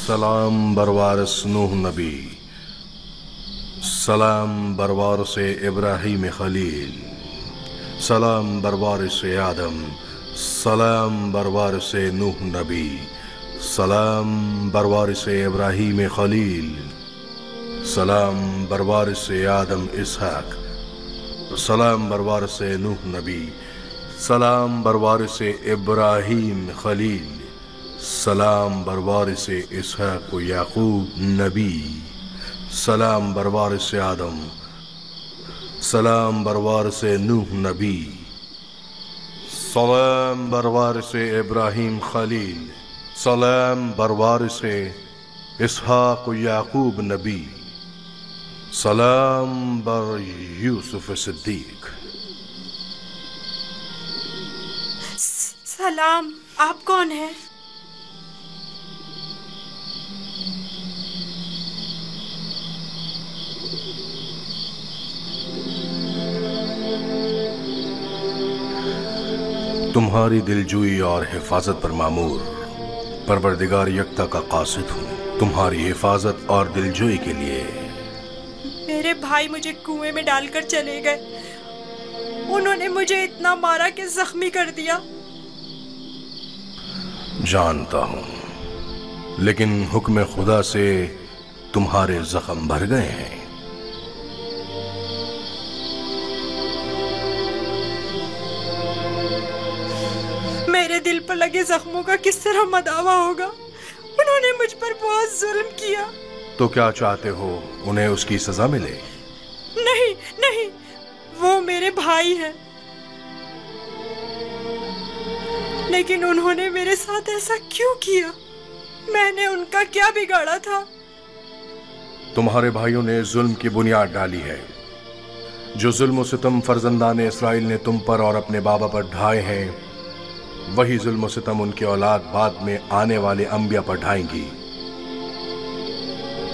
सलाम बरवारस नूह नबी, सलाम बरवारस इब्राहीम खलील, सलाम बरवारस आदम, सलाम बरवारस नूह नबी, सलाम बरवारस इब्राहीम खलील, सलाम बरवारस आदम इसहाक, सलाम बरवारस नूह नबी, सलाम बरवारस इब्राहीम खलील, सलाम बरवारस इसहाक व याकूब नबी, सलाम बरवारस आदम, सलाम बरवारस नूह नबी, सलाम बरवारस इब्राहीम खलील, सलाम बरवारस इसहाक व याकूब नबी, सलाम बर यूसुफ सिद्दीक। सलाम, आप कौन हैं? तुम्हारी दिलजोई और हिफाजत पर मामूर परवरदिगार यकता का कासिद हूँ, तुम्हारी हिफाजत और दिलजोई के लिए। मेरे भाई मुझे कुएं में डालकर चले गए। उन्होंने मुझे इतना मारा कि जख्मी कर दिया। जानता हूँ, लेकिन हुक्म खुदा से तुम्हारे जख्म भर गए हैं। मेरे दिल पर लगे जख्मों का किस तरह मदावा होगा? उन्होंने मुझ पर बहुत जुल्म किया। तो क्या चाहते हो, उन्हें उसकी सजा मिले? नहीं नहीं, वो मेरे भाई हैं, लेकिन उन्होंने मेरे साथ ऐसा क्यों किया? मैंने उनका क्या बिगाड़ा था? तुम्हारे भाइयों ने जुल्म की बुनियाद डाली है। जो जुल्म सितम फर्जंदान इसराइल ने तुम पर और अपने बाबा पर ढाए हैं, वही जुल्म सितम उनकी औलाद बाद में आने वाले अंबिया पर ढाएंगी।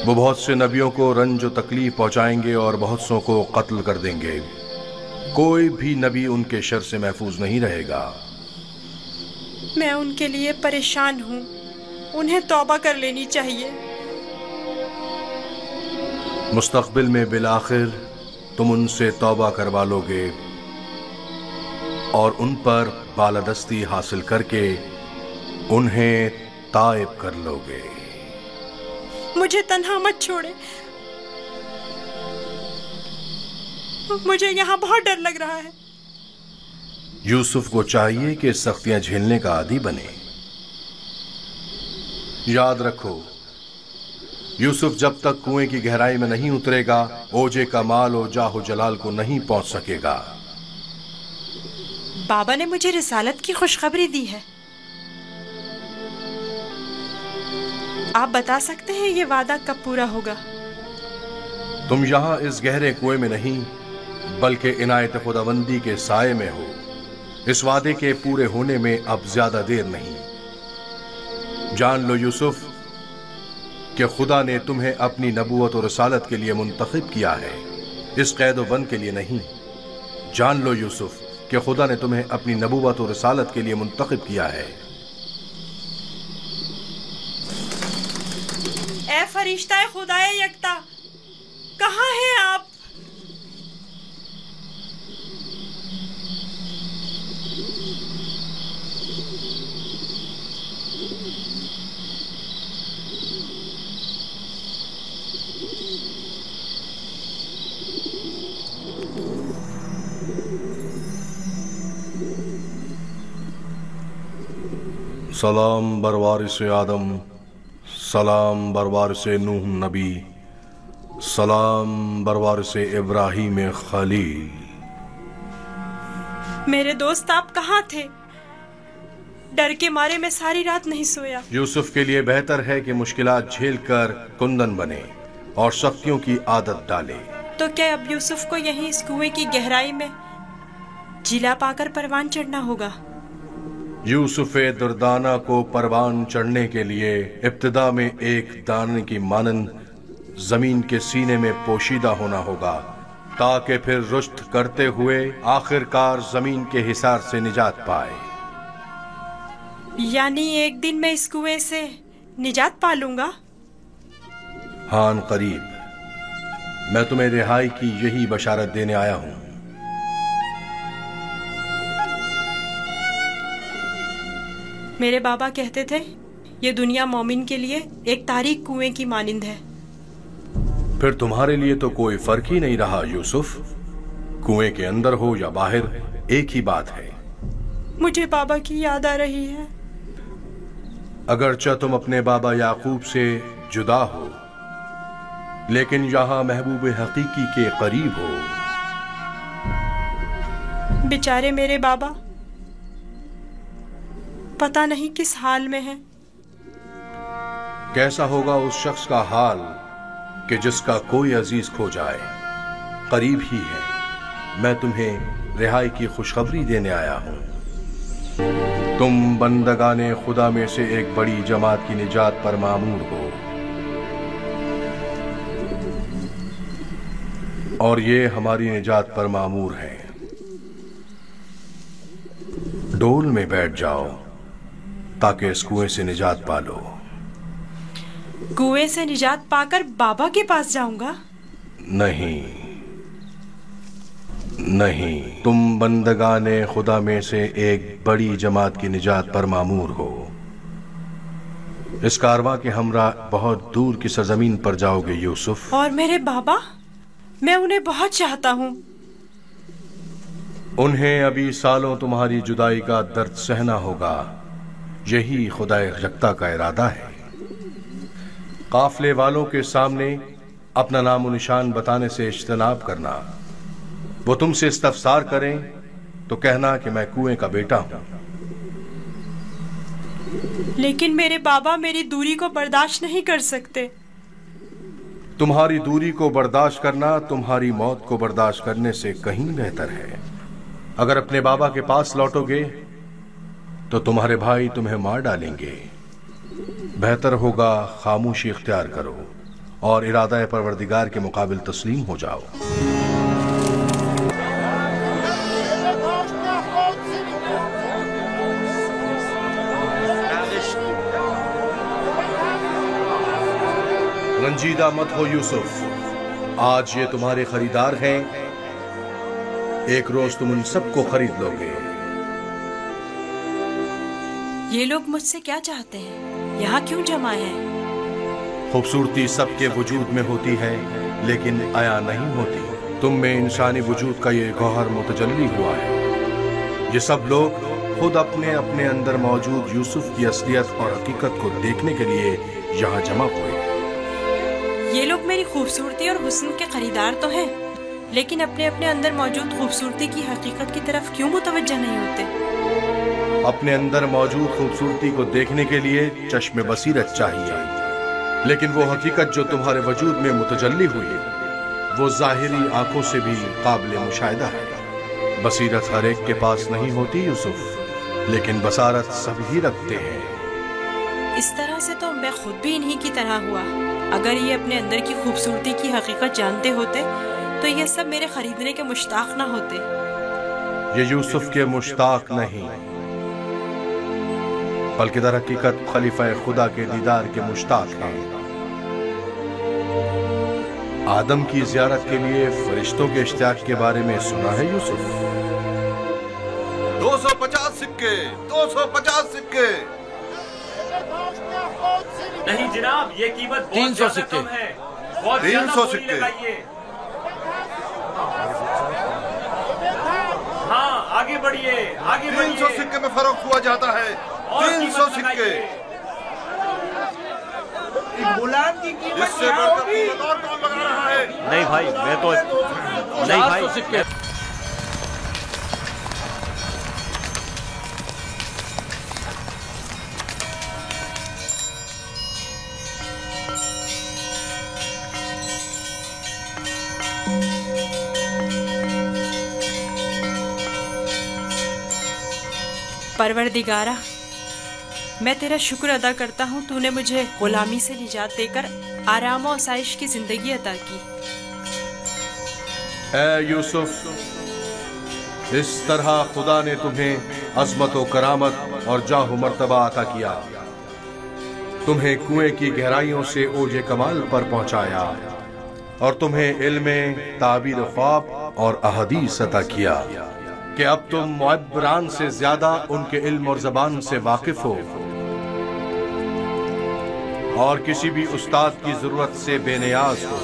वो बहुत से नबियों को रंज और तकलीफ पहुंचाएंगे और बहुत सौ को कत्ल कर देंगे। कोई भी नबी उनके शर से महफूज नहीं रहेगा। मैं उनके लिए परेशान हूँ, उन्हें तौबा कर लेनी चाहिए। मुस्तकबिल में बिलाखिर तुम उनसे तौबा करवा लोगे और उन पर बालादस्ती हासिल करके उन्हें ताइब कर लोगे। मुझे तन्हा मत छोड़े, मुझे यहाँ बहुत डर लग रहा है। यूसुफ को चाहिए कि सख्तियां झेलने का आदी बने। याद रखो, यूसुफ जब तक कुएं की गहराई में नहीं उतरेगा, ओजे का माल और जाहो जलाल को नहीं पहुंच सकेगा। बाबा ने मुझे रिसालत की खुशखबरी दी है। आप बता सकते हैं ये वादा कब पूरा होगा? तुम यहाँ इस गहरे कुएं में नहीं, बल्कि इनायत खुदाबंदी के साए में हो। इस वादे के पूरे होने में अब ज्यादा देर नहीं। जान लो यूसुफ कि खुदा ने तुम्हें अपनी नबूवत और रिसालत के लिए मुंतखब किया है, इस कैद व बंद के लिए नहीं। जान लो यूसुफ कि खुदा ने तुम्हें अपनी नबूवत और रिसालत के लिए मुंतखब किया है। ए फरिश्ता खुदाए यकता, कहाँ हैं आप? सलाम बरवारिस आदम, सलाम बरवारिस नूह नबी, सलाम बरवारिस इब्राहीम खलील। मेरे दोस्त, आप कहाँ थे? डर के मारे मैं सारी रात नहीं सोया। यूसुफ के लिए बेहतर है कि मुश्किलात झेल कर कुंदन बने और सख्तियों की आदत डाले। तो क्या अब यूसुफ को यहीं इस कुएं की गहराई में जिला पाकर परवान चढ़ना होगा? यूसुफ दुर्दाना को परवान चढ़ने के लिए इब्तिदा में एक दाने की मानंद जमीन के सीने में पोशीदा होना होगा, ताकि फिर रुश्त करते हुए आखिरकार जमीन के हिसार से निजात पाए। यानी एक दिन मैं इस कुएं से निजात पा लूंगा? हाँ करीब। मैं तुम्हें रिहाई की यही बशारत देने आया हूं। मेरे बाबा कहते थे ये दुनिया मोमिन के लिए एक तारीक कुएं की मानिंद है। फिर तुम्हारे लिए तो कोई फर्क ही नहीं रहा यूसुफ। कुएं के अंदर हो या बाहर, एक ही बात है। मुझे बाबा की याद आ रही है। अगरचे तुम अपने बाबा याकूब से जुदा हो, लेकिन यहां महबूब हकीकी के करीब हो। बेचारे मेरे बाबा पता नहीं किस हाल में हैं। कैसा होगा उस शख्स का हाल कि जिसका कोई अजीज खो जाए। करीब ही है। मैं तुम्हें रिहाई की खुशखबरी देने आया हूं। तुम बंदगाने खुदा में से एक बड़ी जमात की निजात पर मामूर हो, और ये हमारी निजात पर मामूर है। डोल में बैठ जाओ ताकि इस कुएं से निजात पा लो। कुएं से निजात पाकर बाबा के पास जाऊंगा? नहीं नहीं, तुम बंदगाने खुदा में से एक बड़ी जमात की निजात पर मामूर हो। इस कारवां के हमरा बहुत दूर की सरजमीन पर जाओगे यूसुफ। और मेरे बाबा, मैं उन्हें बहुत चाहता हूँ। उन्हें अभी सालों तुम्हारी जुदाई का दर्द सहना होगा। यही खुदाए यकता का इरादा है। काफले वालों के सामने अपना नामो निशान बताने से इज्तनाब करना। वो तुमसे इस्तफसार करें तो कहना कि मैं कुएं का बेटा हूं। लेकिन मेरे बाबा मेरी दूरी को बर्दाश्त नहीं कर सकते। तुम्हारी दूरी को बर्दाश्त करना तुम्हारी मौत को बर्दाश्त करने से कहीं बेहतर है। अगर अपने बाबा के पास लौटोगे तो तुम्हारे भाई तुम्हें मार डालेंगे। बेहतर होगा खामोशी इख्तियार करो और इरादा परवरदिगार के मुकाबिल तस्लीम हो जाओ। रंजीदा मत हो यूसुफ। आज ये तुम्हारे खरीदार हैं। एक रोज तुम उन सबको खरीद लोगे। ये लोग मुझसे क्या चाहते हैं? यहाँ क्यों जमा हैं? खूबसूरती सबके वजूद में होती है, लेकिन आया नहीं होती। तुम में इंसानी वजूद का ये गौहर मुतजल्ली हुआ है। ये सब लोग खुद अपने अपने अंदर मौजूद यूसुफ की असलियत और हकीकत को देखने के लिए यहाँ जमा हुए। ये लोग मेरी खूबसूरती और हुस्न के खरीदार तो हैं, लेकिन अपने अपने अंदर मौजूद खूबसूरती की हकीकत की तरफ क्यों मुतवज्जह नहीं होते? अपने अंदर मौजूद खूबसूरती को देखने के लिए चश्मे बसीरत चाहिए, लेकिन वो हकीकत जो तुम्हारे वजूद में मुतजल्ली हुई वो जाहिरी आंखों से भी काबिल मुशाहिदा है। बसीरत हर एक के पास नहीं होती यूसुफ, लेकिन बसारत सभी रखते हैं। इस तरह से तो मैं खुद भी इन्हीं की तरह हुआ। अगर ये अपने अंदर की खूबसूरती की हकीकत जानते होते तो ये सब मेरे खरीदने के मुश्ताक ना होते। ये यूसुफ के मुश्ताक नहीं, बल्कि दर हकीकत खलीफा खुदा के दीदार के मुश्ताक हैं। आदम की ज़ियारत के लिए फरिश्तों के इश्तियाक के बारे में सुना है यूसुफ? 250 सिक्के, 250 सिक्के। नहीं जनाब, ये कीमत 300 सिक्के है। 300 सिक्के। हाँ, आगे बढ़िए, आगे बढ़िए। 300 सिक्के में फरोख्त हुआ जाता है। 300 सिक्के। गुलाम की कीमत इससे बढ़कर कीमत और कौन लगा रहा है? नहीं भाई, मैं तो नहीं भाई। 400 सिक्के। परवरदिगारा, मैं तेरा शुक्र अदा करता हूँ, तूने मुझे गुलामी से निजात देकर आराम और आसाइश की जिंदगी अता की। ऐ यूसुफ, इस तरह खुदा ने तुम्हें अज़मत व करामत और जाह व मर्तबा अता किया। تمہیں کنویں کی گہرائیوں سے اوج کمال پر پہنچایا اور تمہیں علم تعبیر خواب اور احادیث عطا کیا کہ اب تم معبران سے زیادہ ان کے علم اور زبان سے واقف ہو اور کسی بھی استاد کی ضرورت سے بے نیاز ہو۔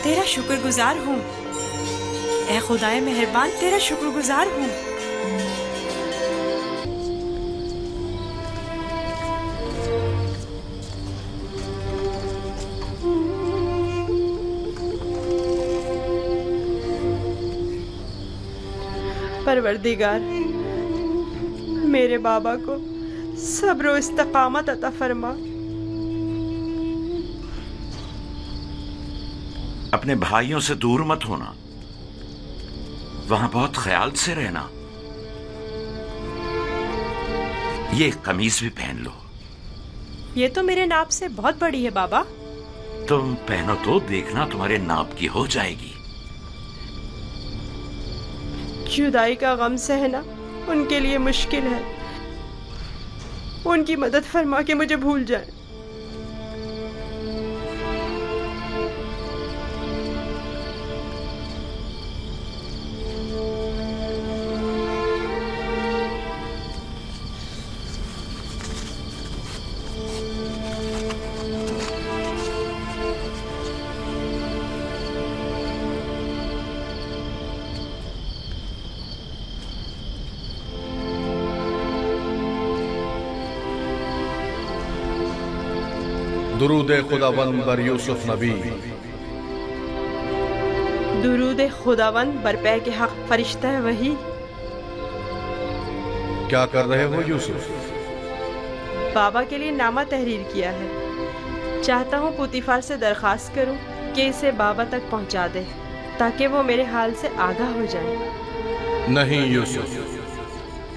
تیرا شکر گزار ہوں اے خدائے مہربان، تیرا شکر گزار ہوں۔ پروردگار، میرے بابا کو صبر و استقامت عطا فرما۔ اپنے بھائیوں سے دور مت ہونا، وہاں بہت خیال سے رہنا۔ یہ قمیض بھی پہن لو۔ یہ تو میرے ناپ سے بہت بڑی ہے بابا۔ تم پہنو تو دیکھنا تمہارے ناپ کی ہو جائے گی۔ جدائی کا غم سہنا ان کے لیے مشکل ہے، ان کی مدد فرما کے مجھے بھول جائے۔ درود خداوند بر یوسف نبی۔ درود خداوند بر پیک حق فرشتہ وحی۔ کیا کر رہے ہو یوسف؟ بابا کے لیے نامہ تحریر کیا ہے، چاہتا ہوں پوتیفار سے درخواست کروں کہ اسے بابا تک پہنچا دے تاکہ وہ میرے حال سے آگاہ ہو جائے۔ نہیں یوسف،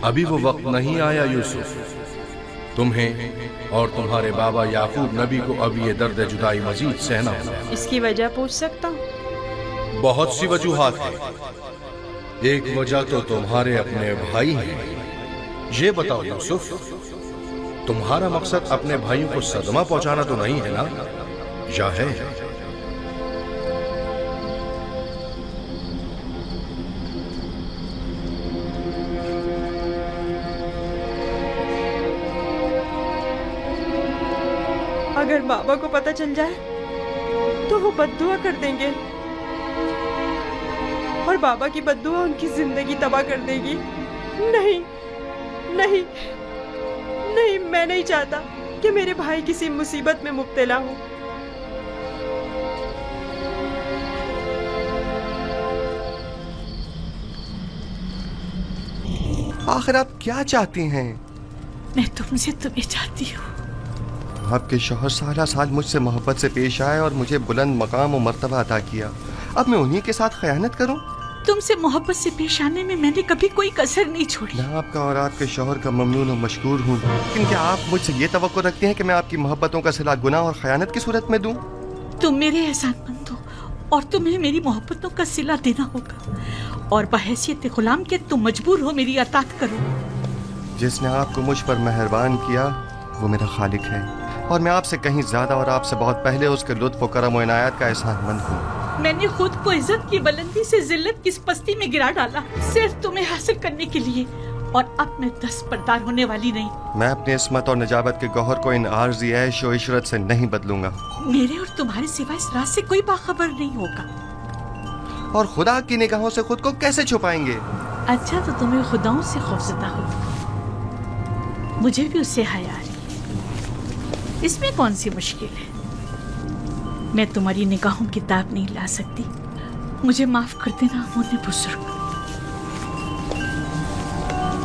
ابھی وہ وقت نہیں آیا یوسف۔ تمہیں اور تمہارے بابا یعقوب نبی کو اب یہ درد جدائی مزید سہنا ہوگا۔ اس کی وجہ پوچھ سکتا ہوں؟ بہت سی وجوہات ہیں۔ ایک وجہ تو تمہارے اپنے بھائی ہیں۔ یہ بتاؤ یوسف، تمہارا مقصد اپنے بھائیوں کو صدمہ پہنچانا تو نہیں ہے نا، یا ہے؟ اگر بابا کو پتہ چل جائے تو وہ بد دعا کر دیں گے اور بابا کی بد دعا ان کی زندگی تباہ کر دے گی۔ نہیں نہیں نہیں، میں نہیں چاہتا کہ میرے بھائی کسی مصیبت میں مبتلا ہوں۔ آخر آپ کیا چاہتی ہیں؟ میں تم سے تمہیں چاہتی ہوں۔ آپ کے شوہر سالہ سال مجھ سے محبت سے پیش آئے اور مجھے بلند مقام و مرتبہ عطا کیا، اب میں انہی کے ساتھ خیانت کروں؟ تم سے محبت سے پیش آنے میں میں نے کبھی کوئی کسر نہیں چھوڑی۔ میں آپ کا اور آپ کے شوہر کا ممنون و مشکور ہوں، لیکن کیا آپ مجھ سے یہ توقع رکھتے ہیں کہ میں آپ کی محبتوں کا صلہ گناہ اور خیانت کی صورت میں دوں؟ تم میرے احسان مند ہو اور تمہیں میری محبتوں کا صلہ دینا ہوگا، اور بحیثیت غلام کے تم مجبور ہو میری اطاعت کرو۔ جس نے آپ کو مجھ پر مہربان کیا وہ میرا خالق ہے، اور میں آپ سے کہیں زیادہ اور آپ سے بہت پہلے اس کے لطف و کرم و عنایت کا احسان مند ہوں۔ میں نے خود کو عزت کی بلندی سے ذلت کی پستی میں گرا ڈالا صرف تمہیں حاصل کرنے کے لیے، اور اب میں دستبردار ہونے والی نہیں۔ میں اپنی عصمت اور نجابت کے گوہر کو ان عارضی عیش و عشرت سے نہیں بدلوں گا۔ میرے اور تمہارے سوا اس راز سے کوئی باخبر نہیں ہوگا۔ اور خدا کی نگاہوں سے خود کو کیسے چھپائیں گے؟ اچھا تو تمہیں خداؤں سے خوفزدہ ہو، مجھے بھی اس سے حیا آ رہی، اس میں کون سی مشکل ہے؟ میں تمہاری نگاہوں کی داغ نہیں لا سکتی، مجھے معاف کر دینا امون بزرگ۔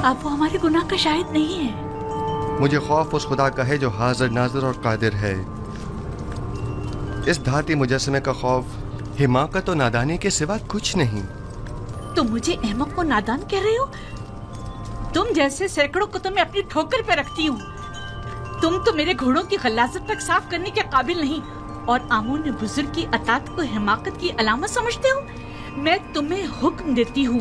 اب وہ ہمارے گناہ کا شاہد نہیں ہے۔ مجھے خوف اس خدا کا ہے جو حاضر ناظر اور قادر ہے۔ اس دھاتی مجسمے کا خوف حماقت و نادانی کے سوا کچھ نہیں۔ تم مجھے احمق و نادان کہہ رہے ہو؟ تم جیسے سینکڑوں کو تو میں اپنی ٹھوکر پہ رکھتی ہوں، تم تو میرے گھوڑوں کی غلاظت تک صاف کرنے کے قابل نہیں، اور آمون بزرگ کی اطاعت کو حماقت کی علامت سمجھتے ہو؟ میں تمہیں حکم دیتی ہوں،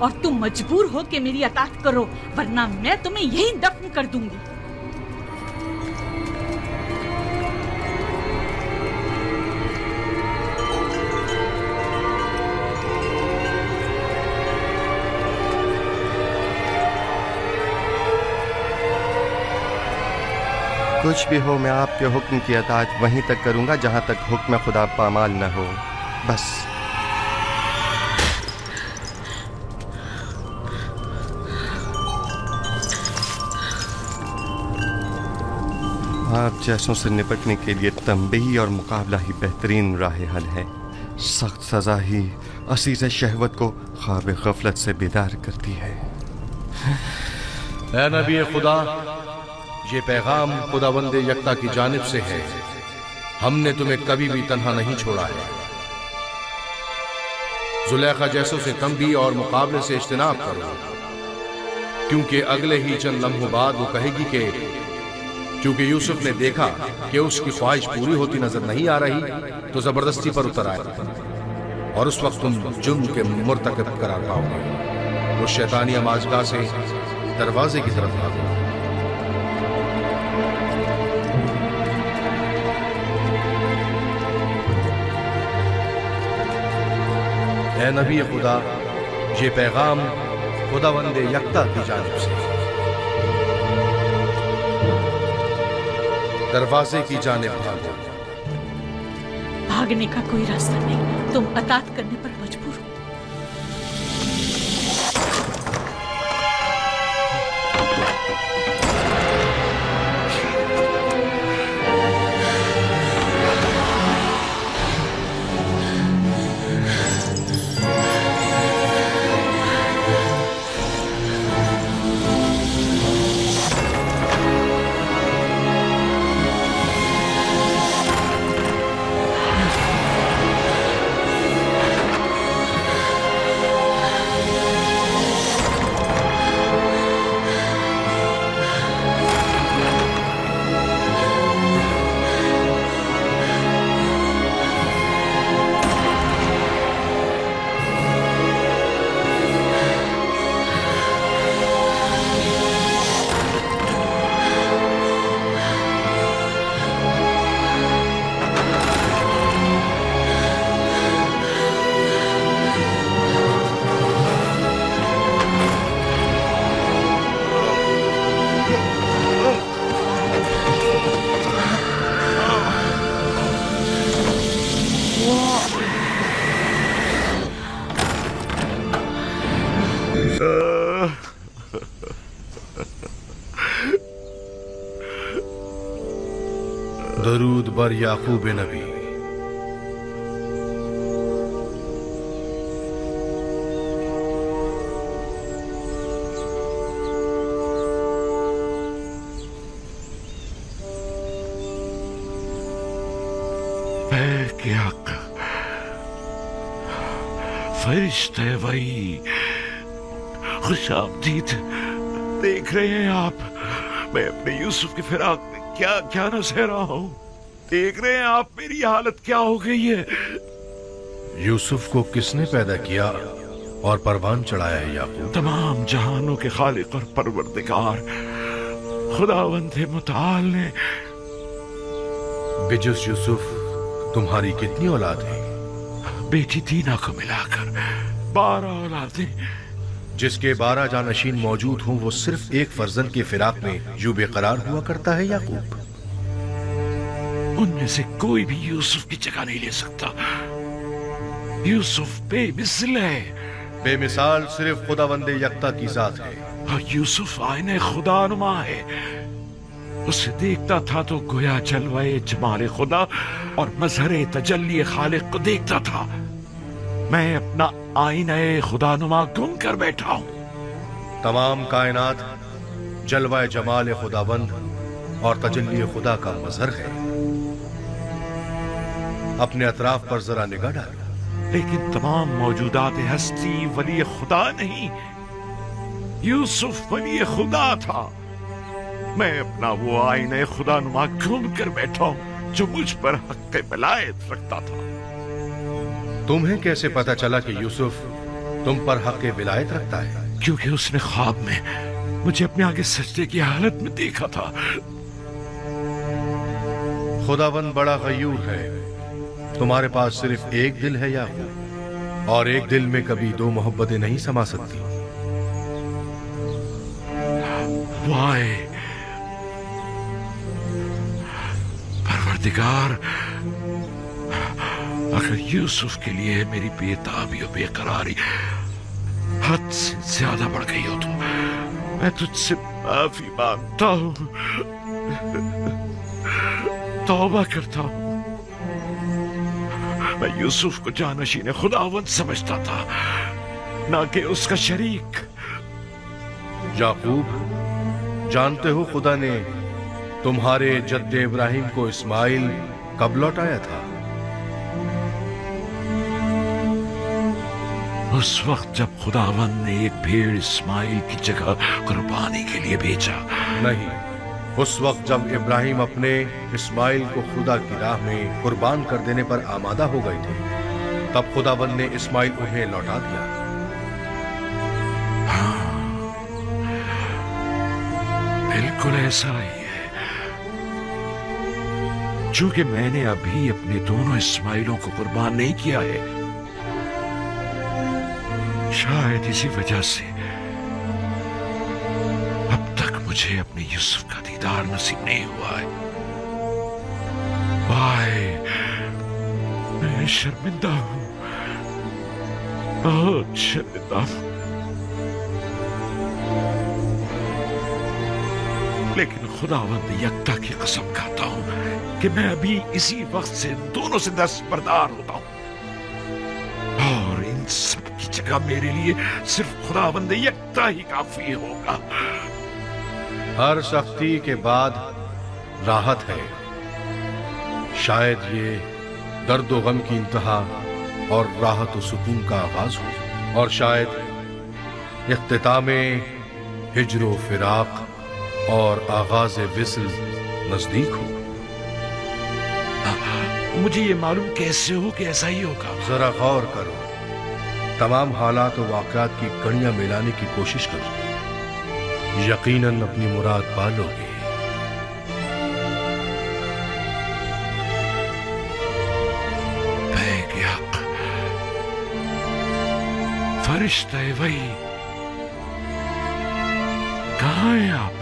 اور तुम मजबूर हो कि मेरी अतात करो, वरना मैं तुम्हें यहीं दफन कर दूंगी। कुछ भी हो, मैं आपके हुक्म की अताअत वहीं तक करूंगा जहां तक हुक्म खुदा पामाल न हो। बस आप जैसों से निपटने के लिए तंबीही और मुकाबला ही बेहतरीन राह हल है। सख्त सजा ही असीज़ शहवत को ख्वाब गफलत से बेदार करती है। ऐ नबी खुदा, ये पैगाम खुदावंद यकता की जानिब से है। हमने तुम्हें कभी भी तन्हा नहीं छोड़ा है। जुलेखा जैसों से तंबी और मुकाबले से इज्तिनाब करो, क्योंकि अगले ही चंद लम्हों बाद वो कहेगी कि क्योंकि यूसुफ ने देखा कि उसकी ख्वाहिश पूरी होती नजर नहीं आ रही, तो जबरदस्ती पर उतर आए और उस वक्त तुम जुर्म के मुर्तकब करार पाओगे। उस शैतानी अमाजगाह से दरवाजे की तरफ भागो। ऐ नबी खुदा, ये पैगाम खुदावंद यकता की जानिब से। दरवाजे की जानिब भागो। भागने का कोई रास्ता नहीं, तुम अतात करने पर मजबूर हो। दरूद बर याकूब नबी। क्या फरिश्ते वही खुशामदीद, देख रहे हैं आप, मैं अपने यूसुफ की फिराक में क्या क्या न सह रहा हूं। देख रहे हैं आप मेरी हालत क्या हो गई है। यूसुफ को किसने पैदा किया और परवान चढ़ाया है याकूब? तमाम जहानों के खालिक और परवरदिगार खुदावंद मुताल ने। बिजुस यूसुफ तुम्हारी कितनी औलाद है? बेटी दीना को मिलाकर 12 औलादें। जिसके 12 जानशीन मौजूद हों, वो सिर्फ एक फर्जंद की फिराक में यूं बेकरार हुआ करता है याकूब। उनमें से कोई भी यूसुफ की जगह नहीं ले सकता। यूसुफ बेमिसाल है। बेमिसाल सिर्फ खुदावंद यकता की जात है। और यूसुफ आईने खुदानुमा है। उसे देखता था तो गोया जलवाए जमाले खुदा और मजहरे तजल्ली खालिक को देखता था। मैं अपना आईने खुदानुमा गुम कर बैठा हूं। तमाम कायनात जलवाए जमाल खुदावंद और तजल्ली खुदा का मजहर है। अपने अतराफ पर जरा निगाह डाल। लेकिन तमाम मौजूदात हस्ती वली खुदा नहीं, यूसुफ वली खुदा था। मैं अपना वो आईने खुदानुमा गुम कर बैठा हूं जो मुझ पर हक़ विलायत रखता था। तुम्हें कैसे पता चला कि यूसुफ तुम पर हक विलायत रखता है? क्योंकि उसने ख्वाब में मुझे अपने आगे सजदे की हालत में देखा था। खुदावंद बड़ा गयूर है। तुम्हारे पास सिर्फ एक दिल है याकूब, और एक दिल में कभी दो मोहब्बतें नहीं समा सकती। वाय परवरदिगार, अगर यूसुफ के लिए मेरी बेताबी और बेकरारी हद से ज्यादा बढ़ गई हो तो मैं तुझसे माफी मांगता हूं, तौबा करता हूं। मैं यूसुफ को जानशीन खुदावंद समझता था, ना कि उसका शरीक। याकूब, जानते हो खुदा ने तुम्हारे जद्दे इब्राहिम को इस्माइल कब लौटाया था? उस वक्त जब खुदावंद ने एक भेड़ इस्माइल की जगह कुर्बानी के लिए भेजा। नहीं, उस वक्त जब इब्राहिम अपने इस्माइल को खुदा की राह में कुर्बान कर देने पर आमादा हो गए थे, तब खुदावंद ने इस्माइल उन्हें लौटा दिया। हाँ, बिल्कुल ऐसा ही है। चूंकि मैंने अभी अपने दोनों इस्माइलों को कुर्बान नहीं किया है, शायद इसी वजह से अब तक मुझे अपने यूसुफ का दीदार नसीब नहीं हुआ है। वाय, मैं शर्मिंदा हूं, बहुत शर्मिंदा हूं। लेकिन खुदावंद यकता की कसम खाता हूं कि मैं अभी इसी वक्त से दोनों से दस्तबरदार होता हूं, और इन सब की जगह मेरे लिए सिर्फ खुदावंद यकता ही काफी होगा। हर सख्ती के बाद राहत है। शायद ये दर्द व गम की इंतहा और राहत व सुकून का आगाज हो, और शायद इख्तितामे हिज्र व फिराक और आगाज विस्ल नजदीक हो। मुझे ये मालूम कैसे हो कि ऐसा ही होगा? जरा गौर करो, तमाम हालात और वाक़यात की कड़ियां मिलाने की कोशिश करो, यकीनन अपनी मुराद पा लोगे। बैग-ए-हक, फरिश्ते वही, कहाँ हैं आप?